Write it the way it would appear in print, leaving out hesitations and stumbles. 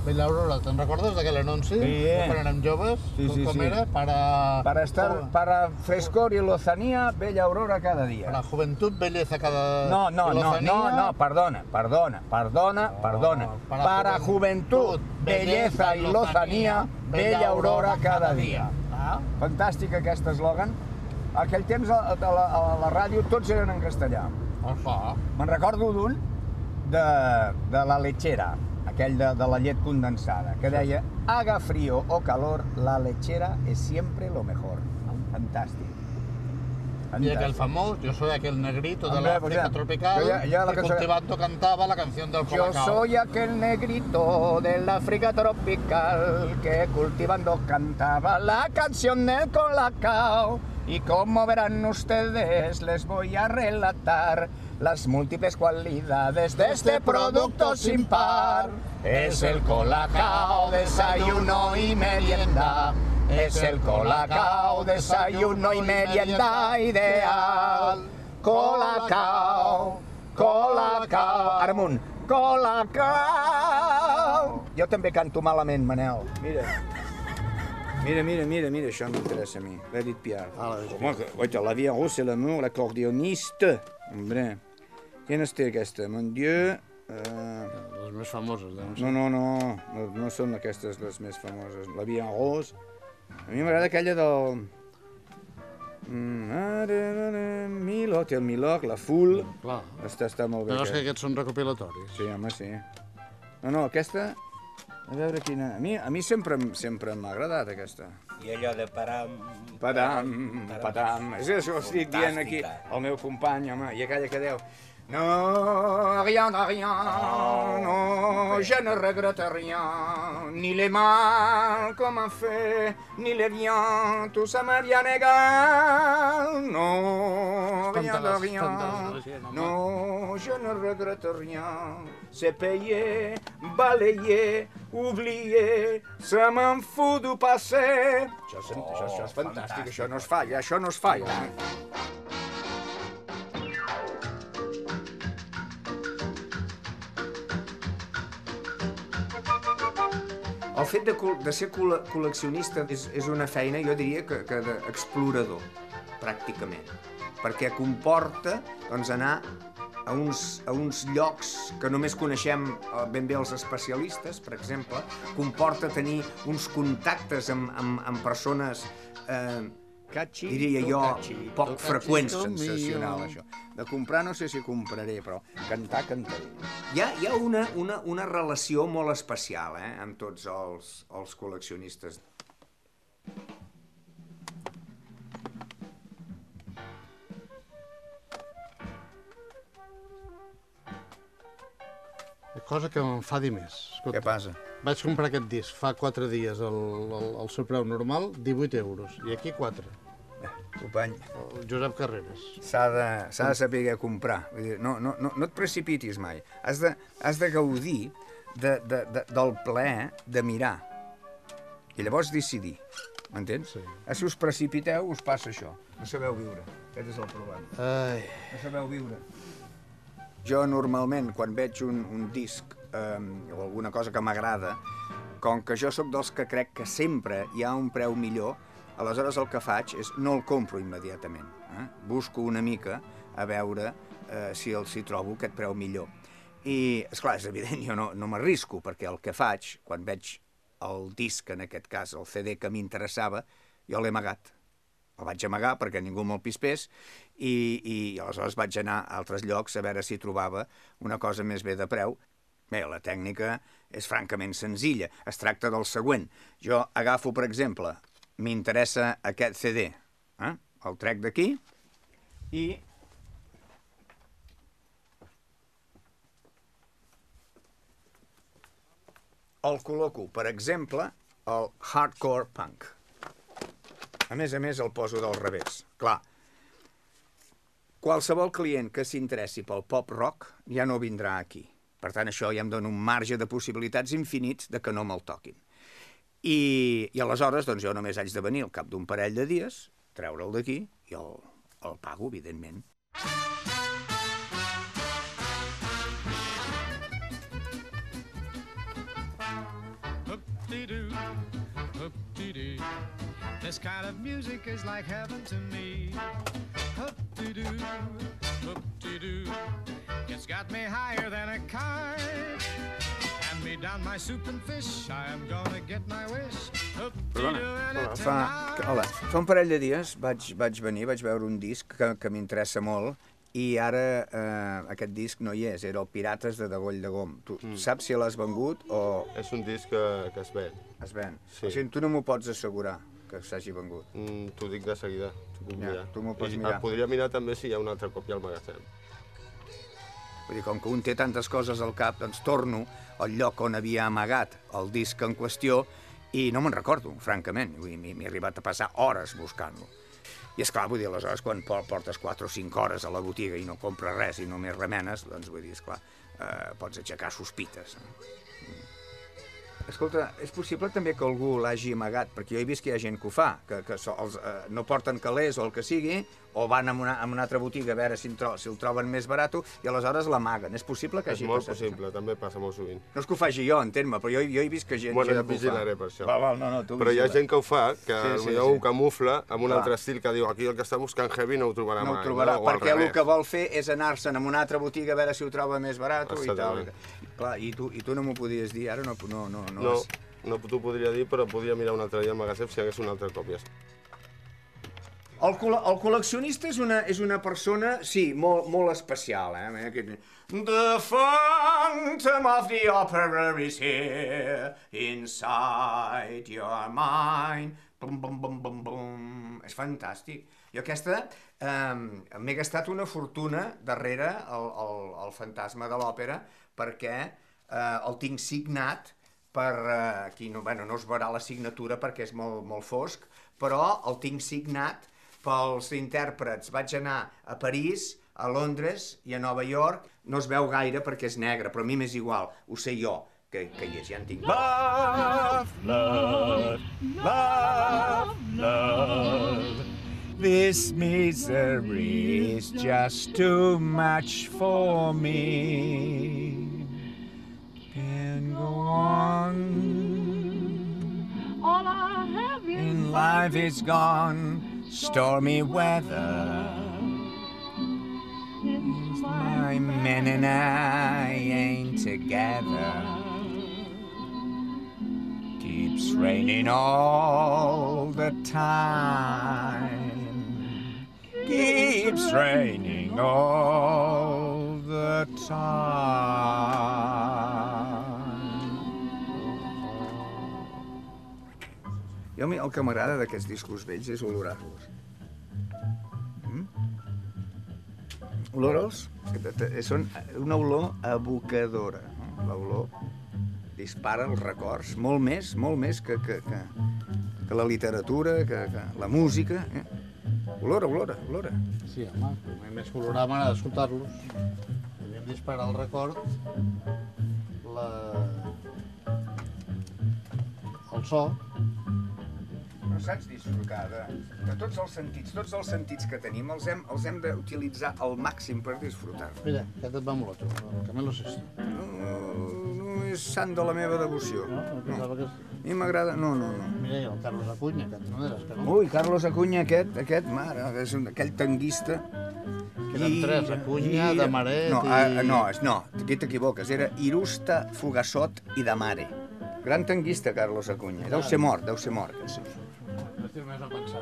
Bella Aurora, te'n recordes d'aquell anunci? Sí. Quan érem joves? Com era? Para frescor y lozanía, bella aurora cada día. Para juventud, belleza cada... No, perdona. Para juventud, belleza y lozanía, bella aurora cada dia. Fantàstic aquest eslògan. Aquell temps a la ràdio tots eren en castellà. Me'n recordo d'un de la lechera, aquell de la llet condensada, que deia haga frío o calor, la lechera es siempre lo mejor. Fantàstic. Y aquel famoso, yo soy aquel negrito de la África tropical que cultivando cantaba la canción del Colacao. Yo soy aquel negrito de la África tropical que cultivando cantaba la canción del Colacao. Y como verán ustedes, les voy a relatar las múltiples cualidades de este producto sin par. Es el Colacao, desayuno y merienda. Es el Colacao, desayuno y merienda ideal. Colacao, Colacao. Ara amunt. Colacao. Jo també canto malament, Manel. Mira, això m'interessa a mi. L'Edith Piaf. La Vie en Rose, c'est l'amour, l'accordéoniste. Hombre, quines té aquesta? Mon Dieu... Les més famoses, doncs. No són aquestes les més famoses. La Vie en Rose... A mi m'agrada aquella del... Milò, té el Milò, la Full... Clar. Està molt bé. Però és que aquests són recopilatoris. Sí, home, sí. No, aquesta... A veure quina... A mi sempre m'ha agradat, aquesta. I allò de param... Patam... És això que estic dient aquí al meu company, home, i aquella que deu... No, rien de rien, no, je ne regrette rien, ni les mal qu'on m'a fait, ni les biens, tout ça m'a bien égal. No, rien de rien, no, je ne regrette rien, c'est payé, balayé, oublié, ça m'en fout du passé. Això és fantàstic, això no es falla, El fet de ser col·leccionista és una feina, jo diria, que d'explorador, pràcticament, perquè comporta anar a uns llocs que només coneixem ben bé els especialistes, per exemple, comporta tenir uns contactes amb persones, diria jo, poc freqüents, sensacional, això. De comprar no sé si compraré, però cantaré. Hi ha una relació molt especial amb tots els col·leccionistes. Cosa que m'enfadi més. Què passa? Vaig comprar aquest disc fa 4 dies al seu preu normal, 18 euros, i aquí 4. Company. Josep Carreras. S'ha de saber comprar. No et precipitis mai. Has de gaudir del plaer de mirar. I llavors decidir. M'entens? Sí. Si us precipiteu, us passa això. No sabeu viure. Aquest és el problema. No sabeu viure. Jo normalment, quan veig un disc o alguna cosa que m'agrada, com que jo sóc dels que crec que sempre hi ha un preu millor, aleshores el que faig és no el compro immediatament. Busco una mica a veure si trobo aquest preu millor. I, esclar, és evident, jo no m'arrisco, perquè el que faig, quan veig el disc, en aquest cas, el CD que m'interessava, jo l'he amagat. El vaig amagar perquè ningú me'l pispés i aleshores vaig anar a altres llocs a veure si trobava una cosa més bé de preu. Bé, la tècnica és francament senzilla. Es tracta del següent. Jo agafo, per exemple, m'interessa aquest CD, el trec d'aquí i el col·loco, per exemple, el hardcore punk. A més, el poso del revés. Clar, qualsevol client que s'interessi pel pop rock ja no vindrà aquí. Per tant, això ja em dona un marge de possibilitats infinits de que no me'l toquin. I aleshores, doncs, jo només haig de venir al cap d'un parell de dies, treure'l d'aquí i el pago, evidentment. This kind of music is like heaven to me. Hoop-de-doo, hoop-de-doo. It's got me higher than a kite. Hand me down my soup and fish. I am gonna get my wish. Perdona, fa un parell de dies vaig venir, vaig veure un disc que m'interessa molt i ara aquest disc no hi és, era el Pirates de Degoll de Gom. Tu saps si l'has vengut o... És un disc que es ven. Es ven? Sí. O sigui, tu no m'ho pots assegurar que s'hagi vengut? T'ho dic de seguida. Ja, tu m'ho pots mirar. Podria mirar també si hi ha una altra còpia al magatzem. Vull dir, com que un té tantes coses al cap, doncs torno al lloc on havia amagat el disc en qüestió i no me'n recordo, francament. M'he arribat a passar hores buscant-lo. I esclar, vull dir, aleshores, quan portes 4 o 5 hores a la botiga i no compres res i només remenes, doncs vull dir, esclar, pots aixecar sospites. Escolta, és possible també que algú l'hagi amagat, perquè jo he vist que hi ha gent que ho fa, que no porten calés o el que sigui, o van a una altra botiga a veure si el troben més barat i aleshores l'amaguen. És possible que hagi passat? És molt possible, també passa molt sovint. No és que ho faci jo, entén-me, però jo he vist que gent Bueno, que ja et vigilaré per això. Però hi ha gent que ho fa, que potser ho camufla amb un altre estil, que diu aquí el que està buscant heavy no ho trobarà mai. No ho trobarà, perquè el que vol fer és anar-se'n a una altra botiga a veure si ho troba més barat i tal. Clar, i tu no m'ho podies dir, ara no... No t'ho podria dir, però podria mirar un altre dia al magatzem si hi hagués una altra còpia. El col·leccionista és una persona, sí, molt especial, The phantom of the opera is here, inside your mind. Bum, bum, bum, bum, bum. És fantàstic. Jo aquesta m'he gastat una fortuna darrere el fantasma de l'òpera perquè el tinc signat per... Aquí no es veurà la signatura perquè és molt fosc, però el tinc signat pels intèrprets. Vaig anar a París, a Londres i a Nova York. No es veu gaire perquè és negre, però a mi m'és igual, ho sé jo, que hi és, ja en tinc. Love, love, love, love. This misery is just too much for me. Can go on. All I have in life is gone. Stormy weather. My men and I ain't together. Keeps raining all the time. Keeps raining all the time. A mi el que m'agrada d'aquests discos vells és olorar-los. Olorós? Són una olor evocadora. L'olor dispara els records, molt més que la literatura, que la música. Olora. Sí, home, més que olorar m'agrada escoltar-los. Podríem disparar el record, el so. No saps disfrutar de tots els sentits que tenim, els hem d'utilitzar al màxim per disfrutar. Mira, aquest et va molt a tu, el Camilo Sesto. No és sant de la meva devoció. No? Pensava que... A mi m'agrada... No. Mira, i el Carlos Acuña, aquest, no eres que no? Ui, Carlos Acuña, aquest, mare, és aquell tanguista. Eren tres, Acuña, Damaret i... No, aquí t'equivoques, era Irusta, Fugasot i Damare. Gran tanguista, Carlos Acuña. Deu ser mort. Sí. Estic més a pensar.